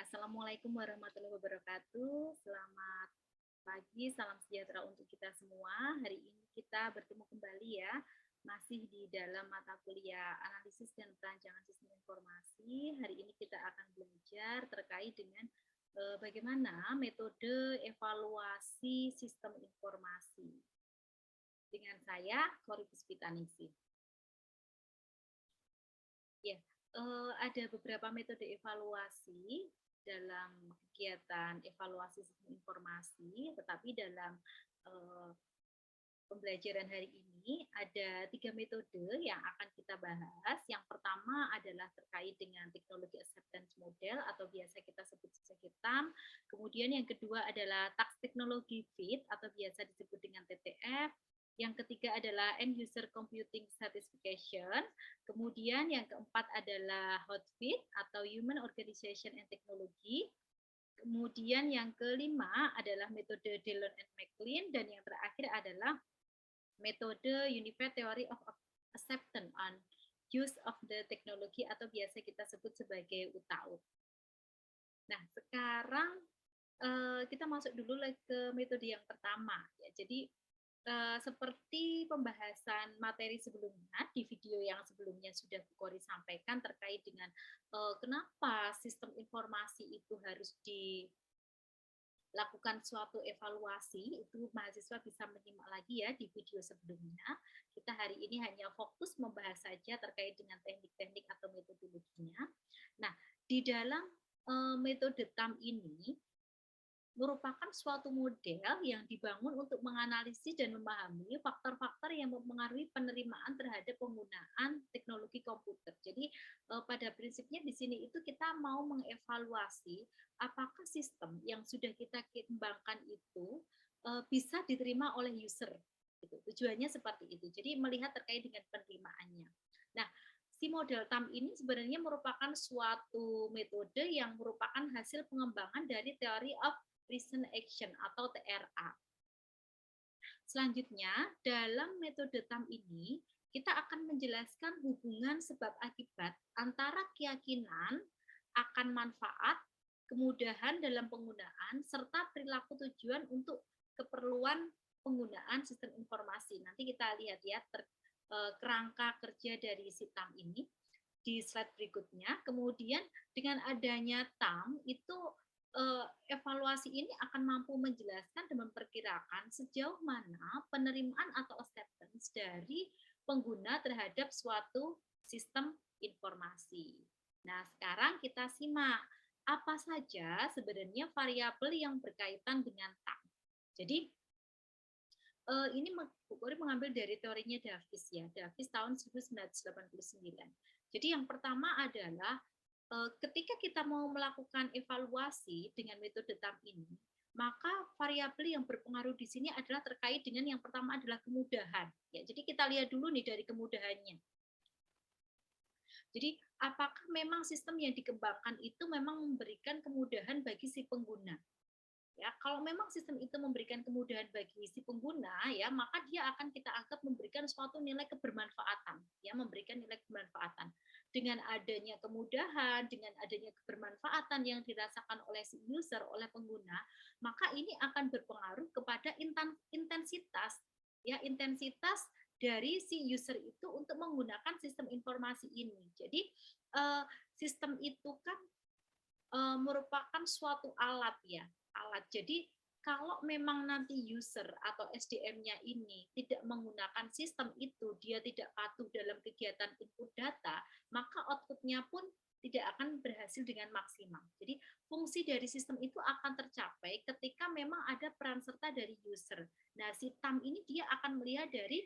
Assalamualaikum warahmatullahi wabarakatuh. Selamat pagi, salam sejahtera untuk kita semua. Hari ini kita bertemu kembali ya, masih di dalam mata kuliah analisis dan perancangan sistem informasi. Hari ini kita akan belajar terkait dengan bagaimana metode evaluasi sistem informasi. Dengan saya, Kori Puspitanisi. Ya, ada beberapa metode evaluasi dalam kegiatan evaluasi sistem informasi, tetapi dalam eh, pembelajaran hari ini ada 3 metode yang akan kita bahas. Yang pertama adalah terkait dengan teknologi acceptance model atau biasa kita sebut sebagai TAM. Kemudian yang kedua adalah tax teknologi fit atau biasa disebut dengan TTF. Yang ketiga adalah end user computing satisfaction. Kemudian yang keempat adalah HOTFIT atau human organization and technology. Kemudian yang kelima adalah metode Dillon and McLean, dan yang terakhir adalah metode Unified Theory of Acceptance on Use of the Technology atau biasa kita sebut sebagai UTAUT. Nah, sekarang kita masuk dulu ke metode yang pertama ya. Jadi seperti pembahasan materi sebelumnya, di video yang sebelumnya sudah Bu Kori sampaikan terkait dengan kenapa sistem informasi itu harus dilakukan suatu evaluasi, itu mahasiswa bisa menyimak lagi ya di video sebelumnya. Kita hari ini hanya fokus membahas saja terkait dengan teknik-teknik atau metodologinya. Nah, di dalam metode TAM ini merupakan suatu model yang dibangun untuk menganalisis dan memahami faktor-faktor yang mempengaruhi penerimaan terhadap penggunaan teknologi komputer. Jadi pada prinsipnya di sini itu kita mau mengevaluasi apakah sistem yang sudah kita kembangkan itu bisa diterima oleh user. Gitu. Tujuannya seperti itu. Jadi melihat terkait dengan penerimaannya. Nah, si model TAM ini sebenarnya merupakan suatu metode yang merupakan hasil pengembangan dari teori of reason action atau TRA. Selanjutnya, dalam metode TAM ini, kita akan menjelaskan hubungan sebab akibat antara keyakinan akan manfaat, kemudahan dalam penggunaan, serta perilaku tujuan untuk keperluan penggunaan sistem informasi. Nanti kita lihat ya kerangka kerja dari si TAM ini di slide berikutnya. Kemudian dengan adanya TAM itu evaluasi ini akan mampu menjelaskan dan memperkirakan sejauh mana penerimaan atau acceptance dari pengguna terhadap suatu sistem informasi. Nah, sekarang kita simak apa saja sebenarnya variabel yang berkaitan dengan TAM. Jadi, ini Bu Kori mengambil dari teorinya Davis ya, Davis tahun 1989. Jadi yang pertama adalah ketika kita mau melakukan evaluasi dengan metode TAM ini, maka variabel yang berpengaruh di sini adalah terkait dengan yang pertama adalah kemudahan. Ya, jadi kita lihat dulu nih dari kemudahannya. Jadi apakah memang sistem yang dikembangkan itu memang memberikan kemudahan bagi si pengguna? Ya, kalau memang sistem itu memberikan kemudahan bagi si pengguna, ya, maka dia akan kita anggap memberikan suatu nilai kebermanfaatan, ya, memberikan nilai kebermanfaatan. Dengan adanya kemudahan, dengan adanya kebermanfaatan yang dirasakan oleh si user, oleh pengguna, maka ini akan berpengaruh kepada intensitas, ya, intensitas dari si user itu untuk menggunakan sistem informasi ini. Jadi sistem itu kan merupakan suatu alat ya, alat. Jadi kalau memang nanti user atau SDM-nya ini tidak menggunakan sistem itu, dia tidak patuh dalam kegiatan input data, maka output-nya pun tidak akan berhasil dengan maksimal. Jadi fungsi dari sistem itu akan tercapai ketika memang ada peran serta dari user. Nah, si TAM ini dia akan melihat dari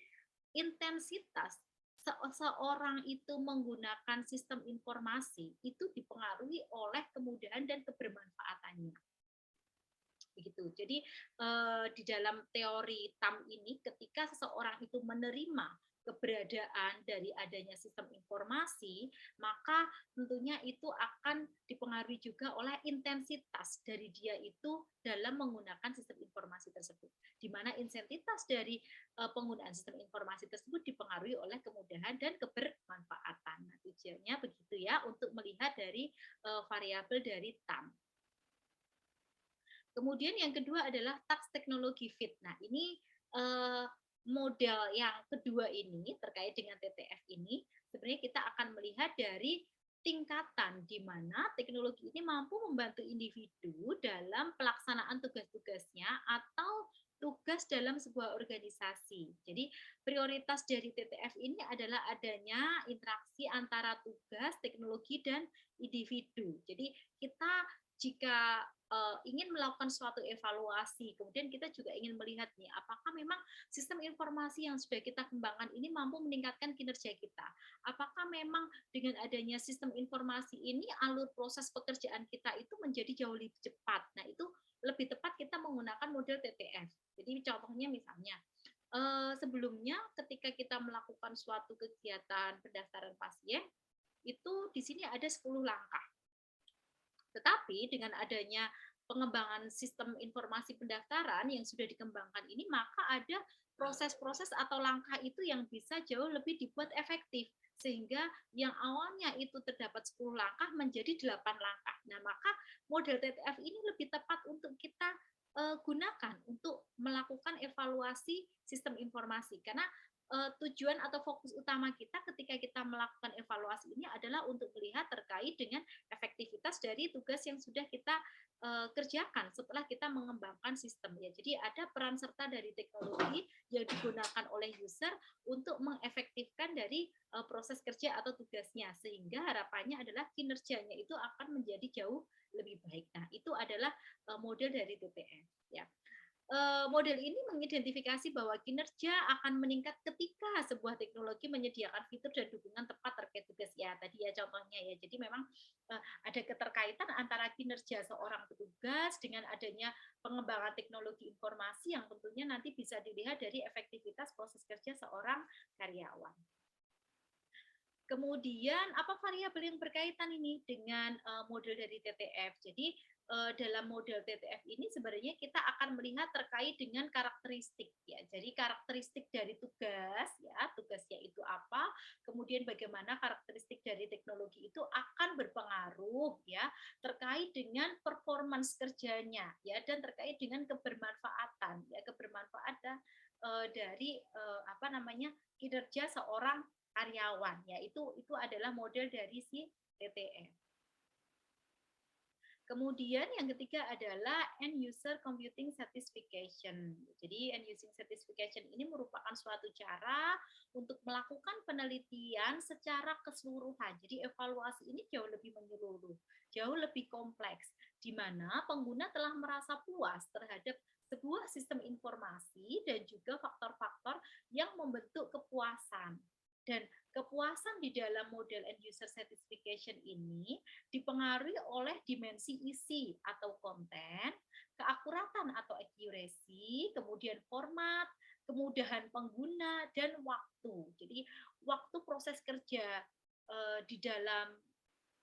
intensitas seorang itu menggunakan sistem informasi itu dipengaruhi oleh kemudahan dan kebermanfaatannya. Begitu. Jadi di dalam teori TAM ini ketika seseorang itu menerima keberadaan dari adanya sistem informasi, maka tentunya itu akan dipengaruhi juga oleh intensitas dari dia itu dalam menggunakan sistem informasi tersebut. Di mana intensitas dari penggunaan sistem informasi tersebut dipengaruhi oleh kemudahan dan kebermanfaatan. Nah, tujuannya begitu ya untuk melihat dari variabel dari TAM. Kemudian yang kedua adalah tax teknologi fit. Nah, ini eh, model yang kedua ini terkait dengan TTF ini, sebenarnya kita akan melihat dari tingkatan di mana teknologi ini mampu membantu individu dalam pelaksanaan tugas-tugasnya atau tugas dalam sebuah organisasi. Jadi prioritas dari TTF ini adalah adanya interaksi antara tugas, teknologi, dan individu. Jadi kita jika ingin melakukan suatu evaluasi, kemudian kita juga ingin melihat nih, apakah memang sistem informasi yang sudah kita kembangkan ini mampu meningkatkan kinerja kita. Apakah memang dengan adanya sistem informasi ini alur proses pekerjaan kita itu menjadi jauh lebih cepat. Nah, itu lebih tepat kita menggunakan model TTF. Jadi contohnya misalnya sebelumnya ketika kita melakukan suatu kegiatan pendaftaran pasien, itu di sini ada 10 langkah. Tetapi dengan adanya pengembangan sistem informasi pendaftaran yang sudah dikembangkan ini, maka ada proses-proses atau langkah itu yang bisa jauh lebih dibuat efektif. Sehingga yang awalnya itu terdapat 10 langkah menjadi 8 langkah. Nah, maka model TTF ini lebih tepat untuk kita gunakan untuk melakukan evaluasi sistem informasi. Karena tujuan atau fokus utama kita ketika kita melakukan evaluasi ini adalah untuk melihat terkait dengan efektivitas dari tugas yang sudah kita kerjakan setelah kita mengembangkan sistem ya. Jadi ada peran serta dari teknologi yang digunakan oleh user untuk mengefektifkan dari proses kerja atau tugasnya sehingga harapannya adalah kinerjanya itu akan menjadi jauh lebih baik. Nah, itu adalah model dari TTF ya. Model ini mengidentifikasi bahwa kinerja akan meningkat ketika sebuah teknologi menyediakan fitur dan dukungan tepat terkait tugas ya tadi ya contohnya ya. Jadi memang ada keterkaitan antara kinerja seorang petugas dengan adanya pengembangan teknologi informasi yang tentunya nanti bisa dilihat dari efektivitas proses kerja seorang karyawan. Kemudian apa variabel yang berkaitan ini dengan model dari TTF? Jadi dalam model TTF ini sebenarnya kita akan melihat terkait dengan karakteristik ya. Jadi karakteristik dari tugas ya, tugasnya itu apa, kemudian bagaimana karakteristik dari teknologi itu akan berpengaruh ya terkait dengan performance kerjanya ya dan terkait dengan kebermanfaatan ya, kebermanfaatan dari apa namanya kinerja seorang karyawan ya itu adalah model dari si TTF. Kemudian yang ketiga adalah end user computing certification. Jadi end using certification ini merupakan suatu cara untuk melakukan penelitian secara keseluruhan. Jadi evaluasi ini jauh lebih menyeluruh, jauh lebih kompleks di mana pengguna telah merasa puas terhadap sebuah sistem informasi dan juga faktor-faktor yang membentuk kepuasan. Dan kepuasan di dalam model end user certification ini dipengaruhi oleh dimensi isi atau konten, keakuratan atau accuracy, kemudian format, kemudahan pengguna, dan waktu. Jadi waktu proses kerja di dalam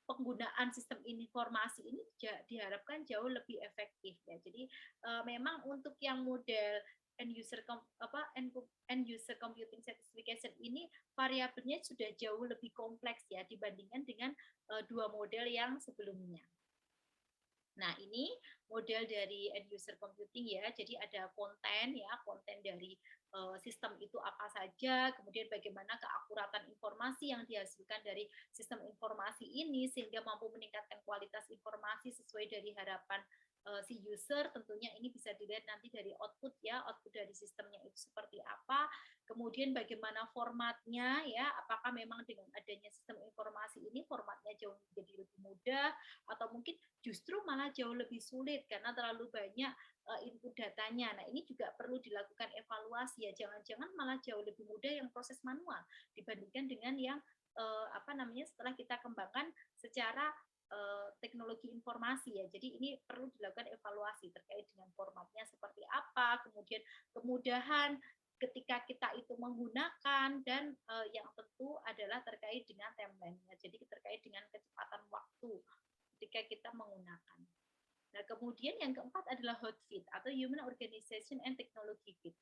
penggunaan sistem informasi ini diharapkan jauh lebih efektif ya. Jadi memang untuk yang model end user computing certification ini variabelnya sudah jauh lebih kompleks ya dibandingkan dengan dua model yang sebelumnya. Nah, ini model dari end user computing ya. Jadi ada konten ya, konten dari sistem itu apa saja, kemudian bagaimana keakuratan informasi yang dihasilkan dari sistem informasi ini sehingga mampu meningkatkan kualitas informasi sesuai dari harapan si user. Tentunya ini bisa dilihat nanti dari output ya, output dari sistemnya itu seperti apa, kemudian bagaimana formatnya ya, apakah memang dengan adanya sistem informasi ini formatnya jauh jadi lebih mudah atau mungkin justru malah jauh lebih sulit karena terlalu banyak input datanya. Nah, ini juga perlu dilakukan evaluasi ya, jangan-jangan malah jauh lebih mudah yang proses manual dibandingkan dengan yang apa namanya setelah kita kembangkan secara teknologi informasi ya. Jadi ini perlu dilakukan evaluasi terkait dengan formatnya seperti apa, kemudian kemudahan ketika kita itu menggunakan dan yang tentu adalah terkait dengan timeline-nya. Jadi terkait dengan kecepatan waktu ketika kita menggunakan. Nah, kemudian yang keempat adalah hot fit atau human organization and technology fit.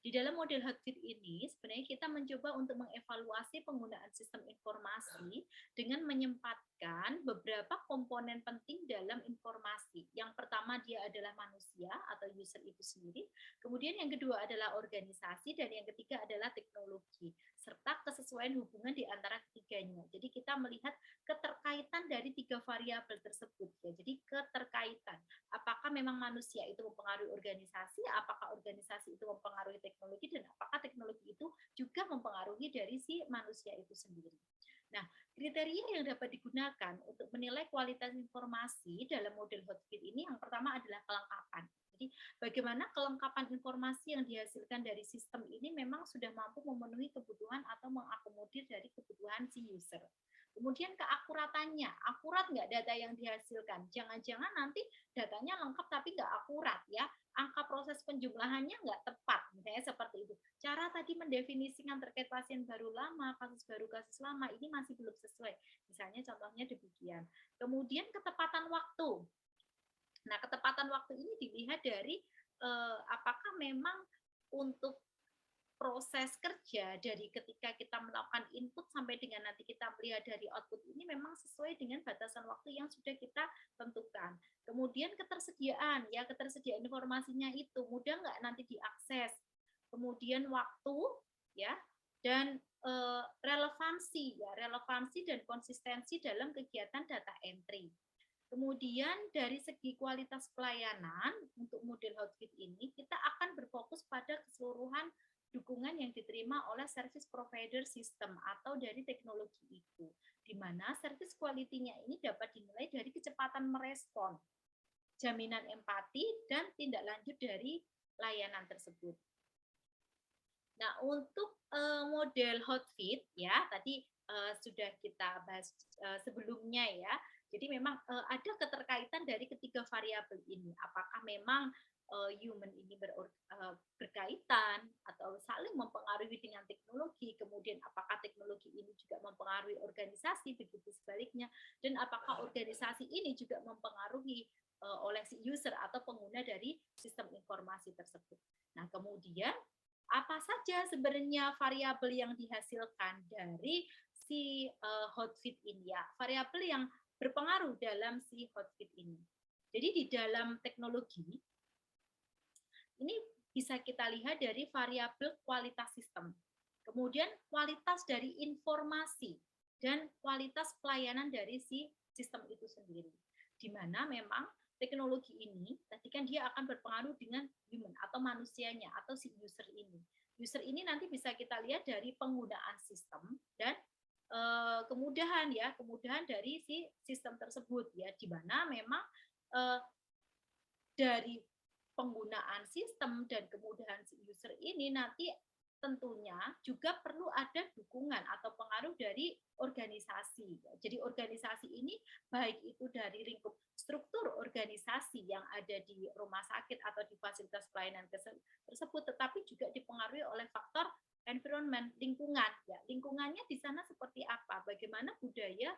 Di dalam model hotfit ini, sebenarnya kita mencoba untuk mengevaluasi penggunaan sistem informasi dengan menyempatkan melibatkan beberapa komponen penting dalam informasi. Yang pertama dia adalah manusia atau user itu sendiri, kemudian yang kedua adalah organisasi, dan yang ketiga adalah teknologi, serta kesesuaian hubungan di antara ketiganya. Jadi kita melihat keterkaitan dari tiga variabel tersebut ya. Jadi keterkaitan, apakah memang manusia itu mempengaruhi organisasi, apakah organisasi itu mempengaruhi teknologi, dan apakah teknologi itu juga mempengaruhi dari si manusia itu sendiri. Nah, kriteria yang dapat digunakan untuk menilai kualitas informasi dalam model Hotfit ini yang pertama adalah kelengkapan. Jadi, bagaimana kelengkapan informasi yang dihasilkan dari sistem ini memang sudah mampu memenuhi kebutuhan atau mengakomodir dari kebutuhan si user. Kemudian keakuratannya, akurat nggak data yang dihasilkan? Jangan-jangan nanti datanya lengkap tapi nggak akurat ya, angka proses penjumlahannya nggak tepat, misalnya seperti itu. Cara tadi mendefinisikan terkait pasien baru lama, kasus baru, kasus lama, ini masih belum sesuai. Misalnya contohnya demikian. Kemudian ketepatan waktu. Nah, ketepatan waktu ini dilihat dari apakah memang untuk proses kerja dari ketika kita melakukan input sampai dengan nanti kita melihat dari output ini memang sesuai dengan batasan waktu yang sudah kita tentukan. Kemudian ketersediaan, ya ketersediaan informasinya itu mudah nggak nanti diakses. Kemudian waktu, ya, dan relevansi, ya relevansi dan konsistensi dalam kegiatan data entry. Kemudian dari segi kualitas pelayanan untuk model Hotfit ini kita akan berfokus pada keseluruhan dukungan yang diterima oleh service provider sistem atau dari teknologi itu, di mana service quality-nya ini dapat dinilai dari kecepatan merespon, jaminan empati, dan tindak lanjut dari layanan tersebut. Nah, untuk model Hotfit ya tadi sudah kita bahas sebelumnya ya. Jadi memang ada keterkaitan dari ketiga variabel ini. Apakah memang human ini berkaitan atau saling mempengaruhi dengan teknologi, kemudian apakah teknologi ini juga mempengaruhi organisasi, begitu sebaliknya, dan apakah organisasi ini juga mempengaruhi oleh si user atau pengguna dari sistem informasi tersebut. Nah, kemudian apa saja sebenarnya variabel yang dihasilkan dari si Hotfit ini ya, variabel yang berpengaruh dalam si Hotfit ini. Jadi di dalam teknologi ini bisa kita lihat dari variabel kualitas sistem, kemudian kualitas dari informasi, dan kualitas pelayanan dari si sistem itu sendiri. Di mana memang teknologi ini, tadi kan dia akan berpengaruh dengan human atau manusianya atau si user ini. User ini nanti bisa kita lihat dari penggunaan sistem dan kemudahan ya, kemudahan dari si sistem tersebut ya, di mana memang dari penggunaan sistem dan kemudahan si user ini nanti tentunya juga perlu ada dukungan atau pengaruh dari organisasi. Jadi organisasi ini baik itu dari lingkup struktur organisasi yang ada di rumah sakit atau di fasilitas pelayanan tersebut, tetapi juga dipengaruhi oleh faktor environment, lingkungan. Ya, lingkungannya di sana seperti apa? Bagaimana budaya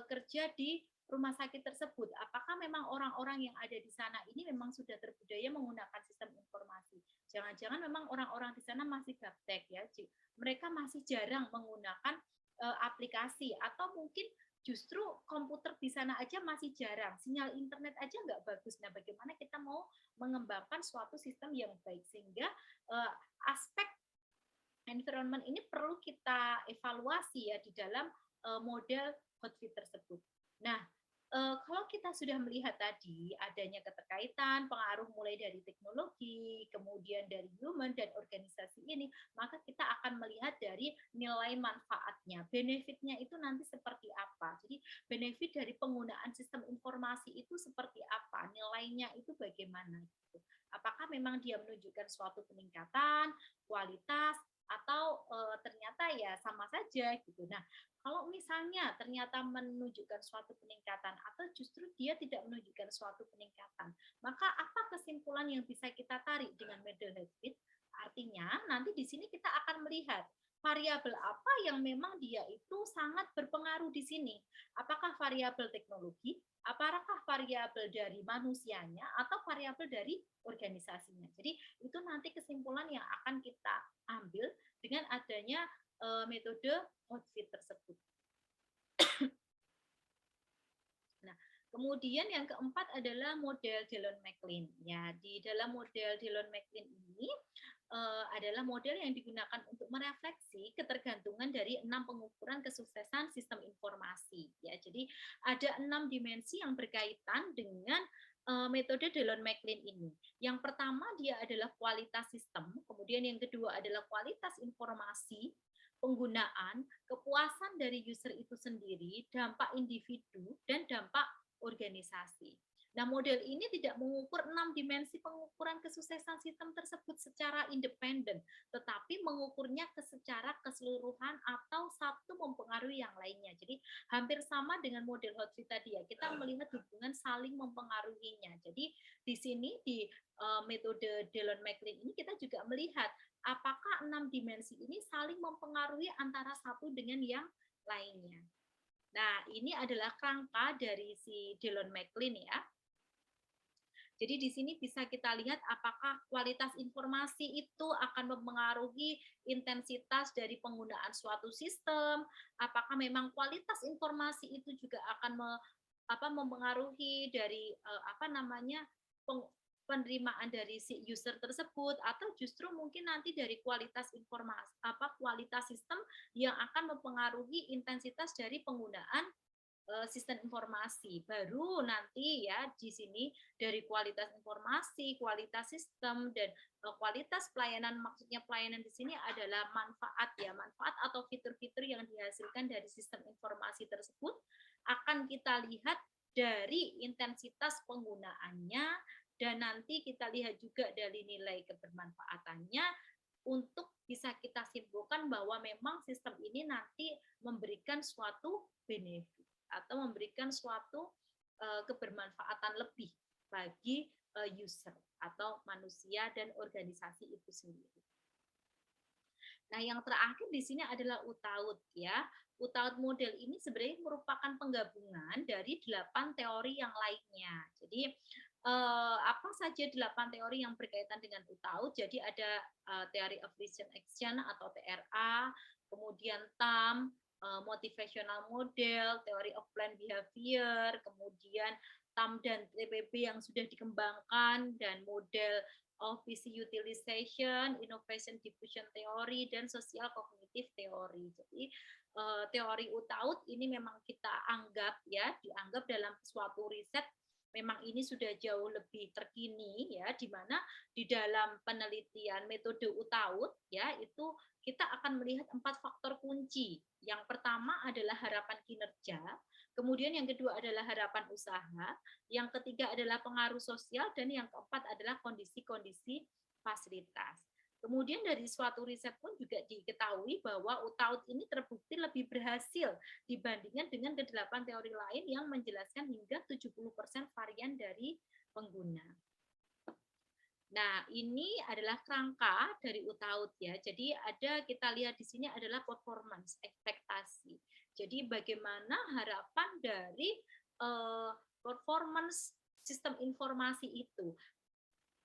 kerja di rumah sakit tersebut? Apakah memang orang-orang yang ada di sana ini memang sudah terbudaya menggunakan sistem informasi? Jangan-jangan memang orang-orang di sana masih gaptek ya, mereka masih jarang menggunakan aplikasi, atau mungkin justru komputer di sana aja masih jarang, sinyal internet aja nggak bagus. Nah, bagaimana kita mau mengembangkan suatu sistem yang baik, sehingga aspek environment ini perlu kita evaluasi ya di dalam model Hotfit tersebut. Nah, kalau kita sudah melihat tadi adanya keterkaitan, pengaruh mulai dari teknologi, kemudian dari human dan organisasi ini, maka kita akan melihat dari nilai manfaatnya, benefitnya itu nanti seperti apa. Jadi benefit dari penggunaan sistem informasi itu seperti apa, nilainya itu bagaimana gitu. Apakah memang dia menunjukkan suatu peningkatan, kualitas, atau ternyata ya sama saja gitu. Nah, kalau misalnya ternyata menunjukkan suatu peningkatan atau justru dia tidak menunjukkan suatu peningkatan, maka apa kesimpulan yang bisa kita tarik dengan model Hotfit? Artinya nanti di sini kita akan melihat variabel apa yang memang dia itu sangat berpengaruh di sini. Apakah variabel teknologi, apakah variabel dari manusianya, atau variabel dari organisasinya. Jadi itu nanti kesimpulan yang akan kita ambil dengan adanya metode Hotfit tersebut. Kemudian yang keempat adalah model Dillon-Maklin. Ya, di dalam model Dillon-Maklin ini adalah model yang digunakan untuk merefleksi ketergantungan dari 6 pengukuran kesuksesan sistem informasi. Ya, jadi ada 6 dimensi yang berkaitan dengan metode Dillon-Maklin ini. Yang pertama dia adalah kualitas sistem, kemudian yang kedua adalah kualitas informasi, penggunaan, kepuasan dari user itu sendiri, dampak individu, dan dampak organisasi. Nah, model ini tidak mengukur 6 dimensi pengukuran kesuksesan sistem tersebut secara independen, tetapi mengukurnya secara keseluruhan atau satu mempengaruhi yang lainnya. Jadi, hampir sama dengan model Hotri tadi ya, kita melihat hubungan saling mempengaruhinya. Jadi, di sini di metode Dillon-Maklin ini kita juga melihat apakah 6 dimensi ini saling mempengaruhi antara satu dengan yang lainnya. Nah, ini adalah kerangka dari si Dillon-Maklin ya. Jadi di sini bisa kita lihat apakah kualitas informasi itu akan mempengaruhi intensitas dari penggunaan suatu sistem, apakah memang kualitas informasi itu juga akan mempengaruhi dari penerimaan dari si user tersebut, atau justru mungkin nanti dari kualitas informasi kualitas sistem yang akan mempengaruhi intensitas dari penggunaan sistem informasi. Baru nanti ya di sini dari kualitas informasi, kualitas sistem, dan kualitas pelayanan, maksudnya pelayanan di sini adalah manfaat ya, manfaat atau fitur-fitur yang dihasilkan dari sistem informasi tersebut akan kita lihat dari intensitas penggunaannya, dan nanti kita lihat juga dari nilai kebermanfaatannya untuk bisa kita simpulkan bahwa memang sistem ini nanti memberikan suatu benefit atau memberikan suatu kebermanfaatan lebih bagi user atau manusia dan organisasi itu sendiri. Nah, yang terakhir di sini adalah UTAUT ya. UTAUT model ini sebenarnya merupakan penggabungan dari 8 teori yang lainnya. Jadi apa saja 8 teori yang berkaitan dengan UTAUT? Jadi ada Theory of Reason Action atau TRA, kemudian TAM, motivational model, Theory of Plan Behavior, kemudian TAM dan TPB yang sudah dikembangkan, dan model of PC utilization, innovation diffusion theory, dan social cognitive theory. Jadi teori UTAUT ini memang kita anggap ya, dianggap dalam suatu riset memang ini sudah jauh lebih terkini ya, di mana di dalam penelitian metode UTAUT ya itu kita akan melihat 4 faktor kunci. Yang pertama adalah harapan kinerja, kemudian yang kedua adalah harapan usaha, yang ketiga adalah pengaruh sosial, dan yang keempat adalah kondisi-kondisi fasilitas. Kemudian dari suatu riset pun juga diketahui bahwa UTAUT ini terbukti lebih berhasil dibandingkan dengan ke-8 teori lain yang menjelaskan hingga 70% varian dari pengguna. Nah, ini adalah kerangka dari UTAUT ya. Jadi ada, kita lihat di sini adalah performance, ekspektasi. Jadi bagaimana harapan dari performance sistem informasi itu.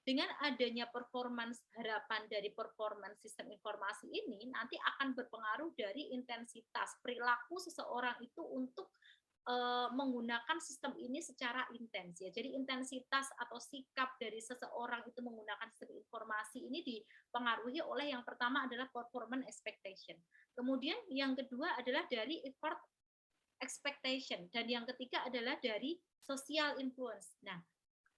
Dengan adanya performance, harapan dari performance sistem informasi ini nanti akan berpengaruh dari intensitas perilaku seseorang itu untuk menggunakan sistem ini secara intens ya. Jadi intensitas atau sikap dari seseorang itu menggunakan sistem informasi ini dipengaruhi oleh yang pertama adalah performance expectation. Kemudian yang kedua adalah dari effort expectation, dan yang ketiga adalah dari social influence. Nah,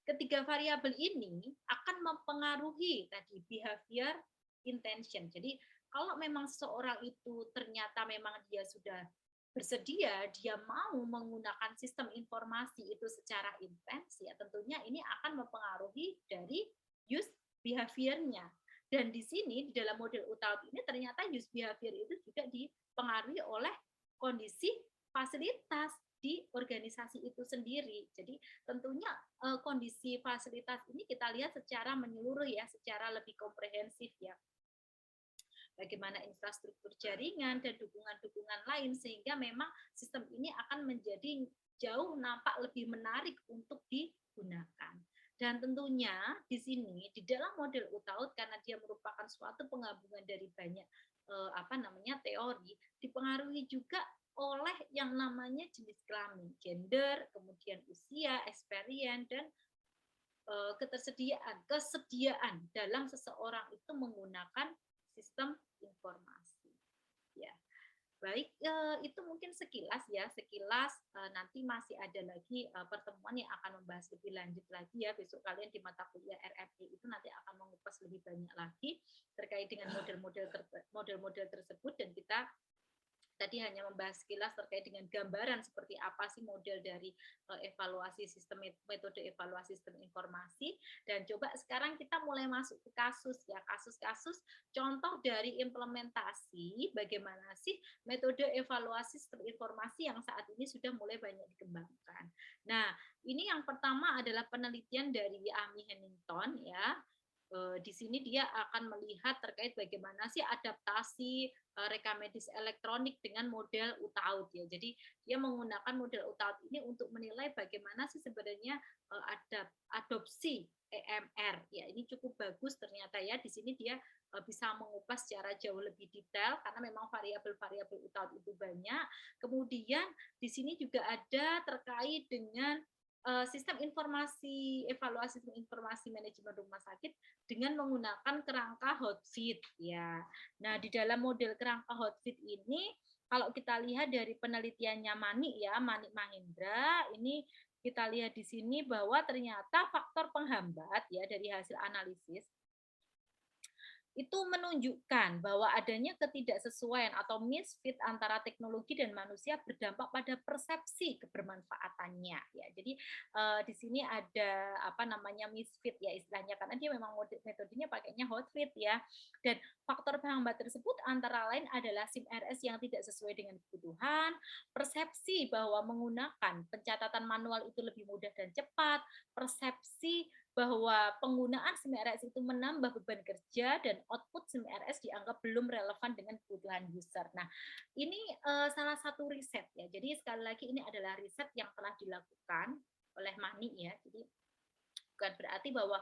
ketiga variabel ini akan mempengaruhi tadi behavior intention. Jadi kalau memang seseorang itu ternyata memang dia sudah bersedia, dia mau menggunakan sistem informasi itu secara intens, ya tentunya ini akan mempengaruhi dari use behavior-nya. Dan di sini di dalam model UTAUT ini ternyata use behavior itu juga dipengaruhi oleh kondisi fasilitas di organisasi itu sendiri. Jadi tentunya kondisi fasilitas ini kita lihat secara menyeluruh ya, secara lebih komprehensif ya. Bagaimana infrastruktur jaringan dan dukungan-dukungan lain, sehingga memang sistem ini akan menjadi jauh nampak lebih menarik untuk digunakan. Dan tentunya di sini di dalam model UTAUT, karena dia merupakan suatu penggabungan dari banyak teori, dipengaruhi juga oleh yang namanya jenis kelamin, gender, kemudian usia, experience, dan kesediaan dalam seseorang itu menggunakan sistem informasi. Ya, baik, itu mungkin sekilas ya, sekilas, nanti masih ada lagi, pertemuan yang akan membahas lebih lanjut lagi ya, besok kalian di mata kuliah RFE itu nanti akan mengupas lebih banyak lagi terkait dengan model-model tersebut, dan kita tadi hanya membahas sekilas terkait dengan gambaran seperti apa sih model dari evaluasi sistem, metode evaluasi sistem informasi. Dan coba sekarang kita mulai masuk ke kasus ya, kasus-kasus contoh dari implementasi bagaimana sih metode evaluasi sistem informasi yang saat ini sudah mulai banyak dikembangkan. Nah, ini yang pertama adalah penelitian dari Amy Hennington ya. Di sini dia akan melihat terkait bagaimana sih adaptasi rekam medis elektronik dengan model UTAUT ya. Jadi dia menggunakan model UTAUT ini untuk menilai bagaimana sih sebenarnya adopsi EMR ya. Ini cukup bagus ternyata ya. Di sini dia bisa mengupas secara jauh lebih detail karena memang variabel-variabel UTAUT itu banyak. Kemudian di sini juga ada terkait dengan sistem informasi, evaluasi sistem informasi manajemen rumah sakit dengan menggunakan kerangka hotfit ya. Nah, di dalam model kerangka hotfit ini kalau kita lihat dari penelitiannya Manik ya, Manik Mahendra, ini kita lihat di sini bahwa ternyata faktor penghambat ya dari hasil analisis itu menunjukkan bahwa adanya ketidaksesuaian atau misfit antara teknologi dan manusia berdampak pada persepsi kebermanfaatannya ya. Jadi di sini ada apa namanya misfit ya istilahnya karena dia memang metodenya pakainya hotfit ya. Dan faktor penghambat tersebut antara lain adalah SIM RS yang tidak sesuai dengan kebutuhan, persepsi bahwa menggunakan pencatatan manual itu lebih mudah dan cepat, persepsi bahwa penggunaan SIM RS itu menambah beban kerja dan output SIM RS dianggap belum relevan dengan kebutuhan user. Nah, ini salah satu riset ya. Jadi sekali lagi ini adalah riset yang telah dilakukan oleh Mani ya. Jadi bukan berarti bahwa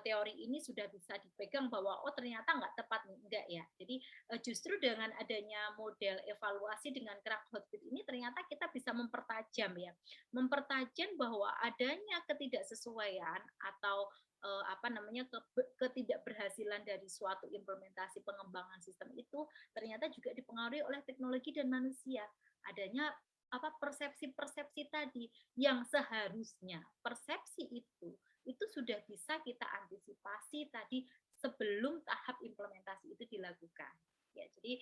teori ini sudah bisa dipegang bahwa oh ternyata nggak tepat nih, enggak ya. Jadi justru dengan adanya model evaluasi dengan kerangka hotfit ini ternyata kita bisa mempertajam ya, mempertajam bahwa adanya ketidaksesuaian atau apa namanya ketidakberhasilan dari suatu implementasi pengembangan sistem itu ternyata juga dipengaruhi oleh teknologi dan manusia. Adanya apa persepsi-persepsi tadi yang seharusnya persepsi itu sudah bisa kita antisipasi tadi sebelum tahap implementasi itu dilakukan. Ya, jadi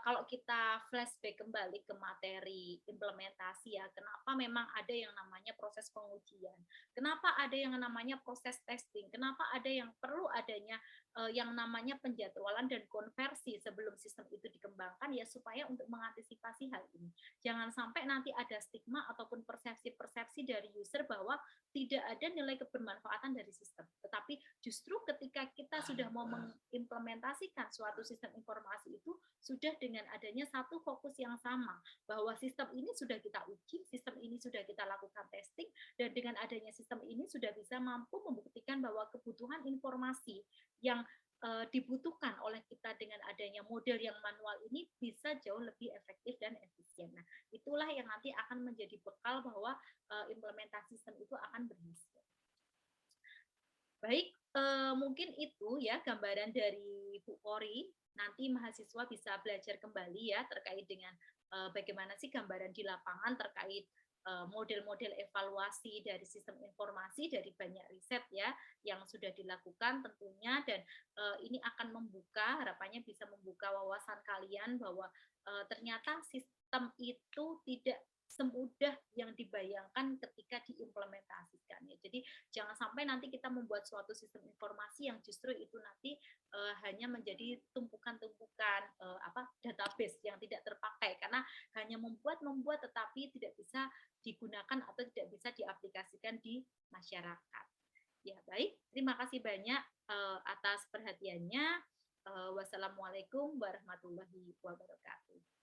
kalau kita flashback kembali ke materi implementasi ya, kenapa memang ada yang namanya proses pengujian, kenapa ada yang namanya proses testing, kenapa ada yang perlu adanya yang namanya penjadwalan dan konversi sebelum sistem itu dikembangkan ya supaya untuk mengantisipasi hal ini. Jangan sampai nanti ada stigma ataupun persepsi-persepsi dari user bahwa tidak ada nilai kebermanfaatan dari sistem. Tetapi justru ketika kita sudah mau mengimplementasikan suatu sistem informasi itu sudah dengan adanya satu fokus yang sama, bahwa sistem ini sudah kita uji, sistem ini sudah kita lakukan testing, dan dengan adanya sistem ini sudah bisa mampu membuktikan bahwa kebutuhan informasi yang dibutuhkan oleh kita dengan adanya model yang manual ini bisa jauh lebih efektif dan efisien. Nah, itulah yang nanti akan menjadi bekal bahwa implementasi sistem itu akan berhasil. Baik, mungkin itu ya gambaran dari Bu Kori. Nanti mahasiswa bisa belajar kembali ya terkait dengan bagaimana sih gambaran di lapangan terkait model-model evaluasi dari sistem informasi dari banyak riset ya yang sudah dilakukan tentunya, dan ini akan membuka, harapannya bisa membuka wawasan kalian bahwa ternyata sistem itu tidak semudah yang dibayangkan ketika diimplementasikan ya. Jadi jangan sampai nanti kita membuat suatu sistem informasi yang justru itu nanti hanya menjadi tumpukan-tumpukan database yang tidak terpakai karena hanya membuat tetapi tidak bisa digunakan atau tidak bisa diaplikasikan di masyarakat. Ya, baik. Terima kasih banyak atas perhatiannya. Wassalamualaikum warahmatullahi wabarakatuh.